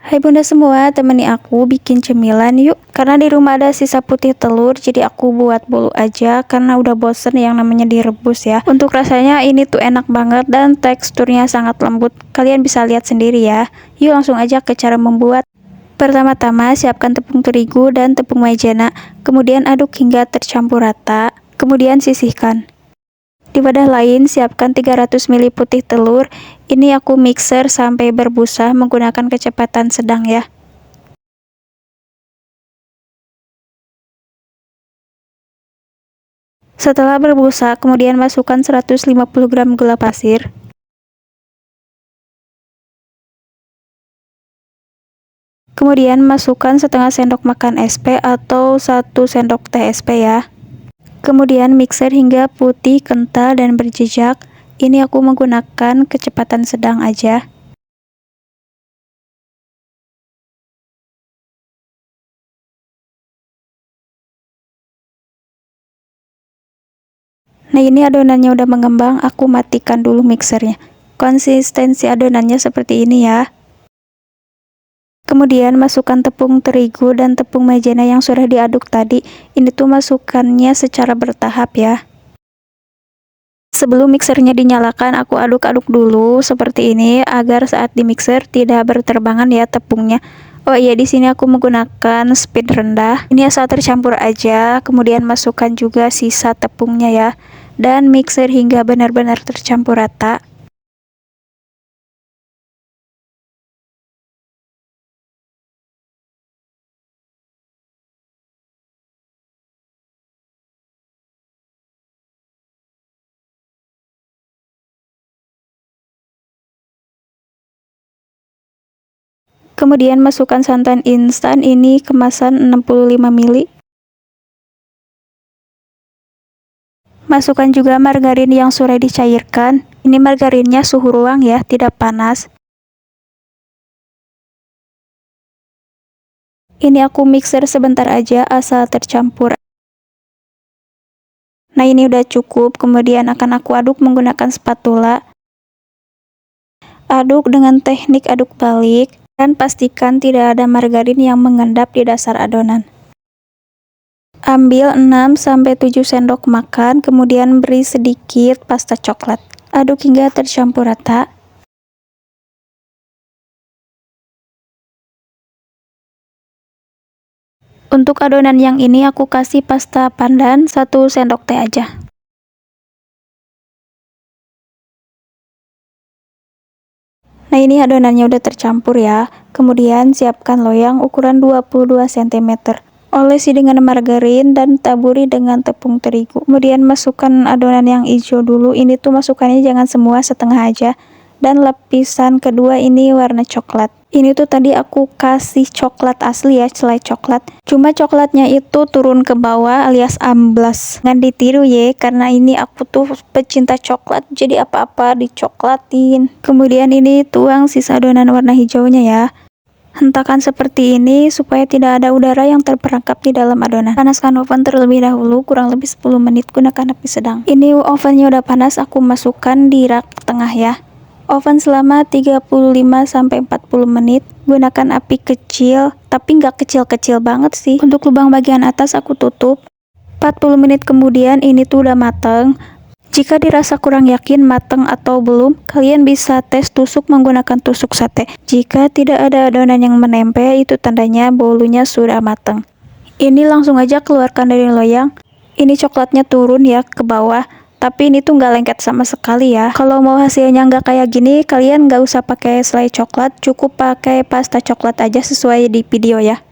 Hai bunda semua, temani aku bikin cemilan yuk. Karena di rumah ada sisa putih telur, jadi aku buat bolu aja karena udah bosen yang namanya direbus ya. Untuk rasanya ini tuh enak banget dan teksturnya sangat lembut. Kalian bisa lihat sendiri ya. Yuk langsung aja ke cara membuat. Pertama-tama siapkan tepung terigu dan tepung maizena, kemudian aduk hingga tercampur rata, kemudian sisihkan. Di wadah lain, siapkan 300 ml putih telur. Ini aku mixer sampai berbusa menggunakan kecepatan sedang ya. Setelah berbusa, kemudian masukkan 150 gram gula pasir. Kemudian masukkan setengah sendok makan SP atau 1 sendok teh SP ya. Kemudian mixer hingga putih, kental, dan berjejak. Ini aku menggunakan kecepatan sedang aja. Nah ini adonannya udah mengembang, aku matikan dulu mixernya. Konsistensi adonannya seperti ini ya. Kemudian masukkan tepung terigu dan tepung maizena yang sudah diaduk tadi. Ini tuh masukkannya secara bertahap ya. Sebelum mixernya dinyalakan, aku aduk-aduk dulu seperti ini agar saat di mixer tidak berterbangan ya tepungnya. Oh iya, di sini aku menggunakan speed rendah. Ini asal tercampur aja, kemudian masukkan juga sisa tepungnya ya. Dan mixer hingga benar-benar tercampur rata. Kemudian masukkan santan instan, ini kemasan 65 ml. Masukkan juga margarin yang sudah dicairkan. Ini margarinnya suhu ruang ya, tidak panas. Ini aku mixer sebentar aja asal tercampur. Nah ini udah cukup, kemudian akan aku aduk menggunakan spatula. Aduk dengan teknik aduk balik, dan pastikan tidak ada margarin yang mengendap di dasar adonan. Ambil 6-7 sendok makan, kemudian beri sedikit pasta coklat. Aduk hingga tercampur rata. Untuk adonan yang ini aku kasih pasta pandan 1 sendok teh aja. Nah ini adonannya udah tercampur ya. Kemudian siapkan loyang ukuran 22 cm. Olesi dengan margarin dan taburi dengan tepung terigu. Kemudian masukkan adonan yang hijau dulu. Ini tuh masukannya jangan semua, setengah aja. Dan lapisan kedua ini warna coklat. Ini tuh tadi aku kasih coklat asli ya, selai coklat. Cuma coklatnya itu turun ke bawah alias amblas. Jangan ditiru ya, karena ini aku tuh pecinta coklat, jadi apa-apa dicoklatin. Kemudian ini tuang sisa adonan warna hijaunya ya. Hentakan seperti ini supaya tidak ada udara yang terperangkap di dalam adonan. Panaskan oven terlebih dahulu, kurang lebih 10 menit, gunakan api sedang. Ini ovennya udah panas, aku masukkan di rak tengah ya. Oven selama 35-40 menit, gunakan api kecil, tapi nggak kecil-kecil banget sih. Untuk lubang bagian atas aku tutup. 40 menit kemudian ini tuh udah mateng. Jika dirasa kurang yakin mateng atau belum, kalian bisa tes tusuk menggunakan tusuk sate. Jika tidak ada adonan yang menempel, itu tandanya bolunya sudah mateng. Ini langsung aja keluarkan dari loyang. Ini coklatnya turun ya ke bawah. Tapi ini tuh nggak lengket sama sekali ya. Kalau mau hasilnya nggak kayak gini, kalian nggak usah pakai selai coklat, cukup pakai pasta coklat aja sesuai di video ya.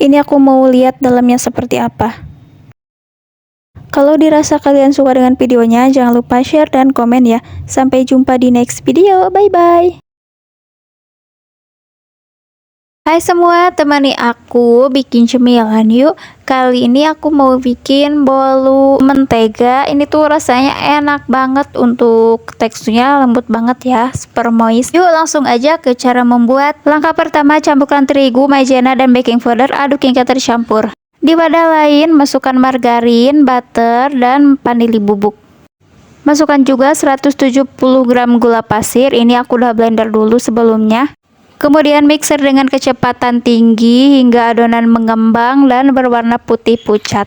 Ini aku mau lihat dalamnya seperti apa. Kalau dirasa kalian suka dengan videonya, jangan lupa share dan komen ya. Sampai jumpa di next video, bye-bye! Hai semua, temani aku bikin cemilan yuk. Kali ini aku mau bikin bolu mentega. Ini tuh rasanya enak banget, untuk teksturnya lembut banget ya, super moist. Yuk langsung aja ke cara membuat. Langkah pertama, campurkan terigu, maizena, dan baking powder, aduk hingga tercampur. Di wadah lain, masukkan margarin, butter, dan vanili bubuk. Masukkan juga 170 gram gula pasir. Ini aku udah blender dulu sebelumnya. Kemudian mixer dengan kecepatan tinggi hingga adonan mengembang dan berwarna putih pucat.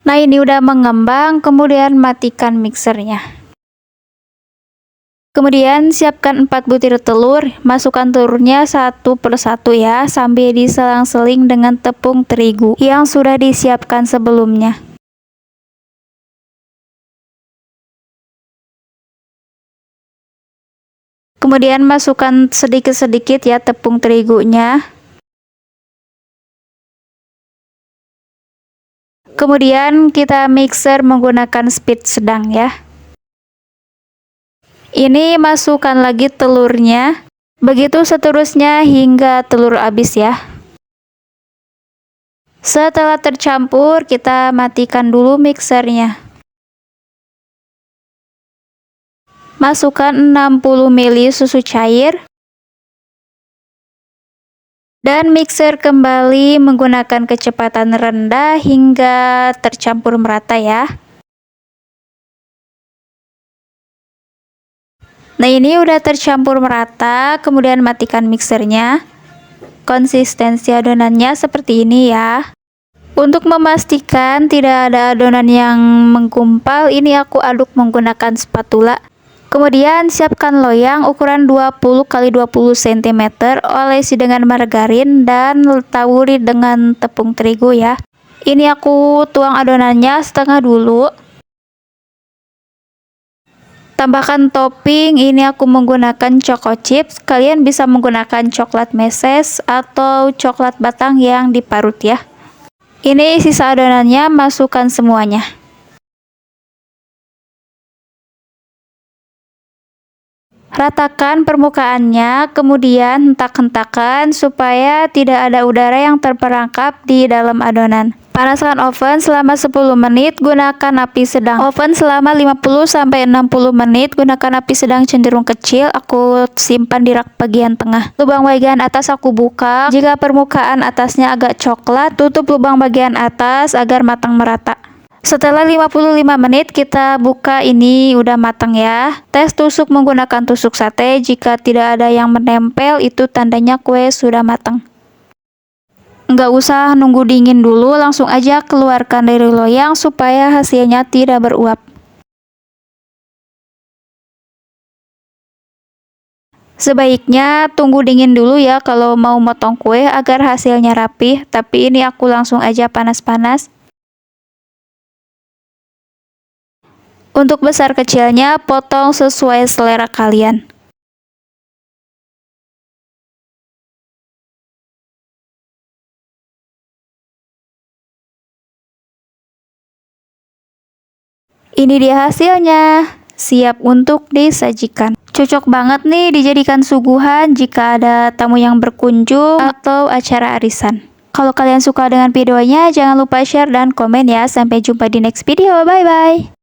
Nah, ini udah mengembang, kemudian matikan mixernya. Kemudian siapkan 4 butir telur, masukkan telurnya satu per satu ya, sambil diselang-seling dengan tepung terigu yang sudah disiapkan sebelumnya. Kemudian masukkan sedikit-sedikit ya tepung terigunya. Kemudian kita mixer menggunakan speed sedang ya. Ini masukkan lagi telurnya. Begitu seterusnya hingga telur habis ya. Setelah tercampur, kita matikan dulu mixernya. Masukkan 60 ml susu cair. Dan mixer kembali menggunakan kecepatan rendah hingga tercampur merata ya. Nah, ini udah tercampur merata, kemudian matikan mixernya. Konsistensi adonannya seperti ini ya. Untuk memastikan tidak ada adonan yang menggumpal, ini aku aduk menggunakan spatula. Kemudian siapkan loyang ukuran 20 x 20 cm, olesi dengan margarin dan taburi dengan tepung terigu ya. Ini aku tuang adonannya setengah dulu. Tambahkan topping, ini aku menggunakan choco chips. Kalian bisa menggunakan coklat meses atau coklat batang yang diparut ya. Ini sisa adonannya, masukkan semuanya. Ratakan permukaannya, kemudian hentak-hentakan supaya tidak ada udara yang terperangkap di dalam adonan. Panaskan oven selama 10 menit, gunakan api sedang. Oven selama 50-60 menit, gunakan api sedang cenderung kecil. Aku simpan di rak bagian tengah. Lubang bagian atas aku buka. Jika permukaan atasnya agak coklat, tutup lubang bagian atas agar matang merata. Setelah 55 menit kita buka, ini udah matang ya. Tes tusuk menggunakan tusuk sate. Jika tidak ada yang menempel, itu tandanya kue sudah matang. Nggak usah nunggu dingin dulu, langsung aja keluarkan dari loyang supaya hasilnya tidak beruap. Sebaiknya tunggu dingin dulu ya kalau mau motong kue agar hasilnya rapih, tapi ini aku langsung aja panas-panas. Untuk besar kecilnya potong sesuai selera kalian. Ini dia hasilnya, siap untuk disajikan. Cocok banget nih dijadikan suguhan jika ada tamu yang berkunjung atau acara arisan. Kalau kalian suka dengan videonya, jangan lupa share dan komen ya. Sampai jumpa di next video, bye bye.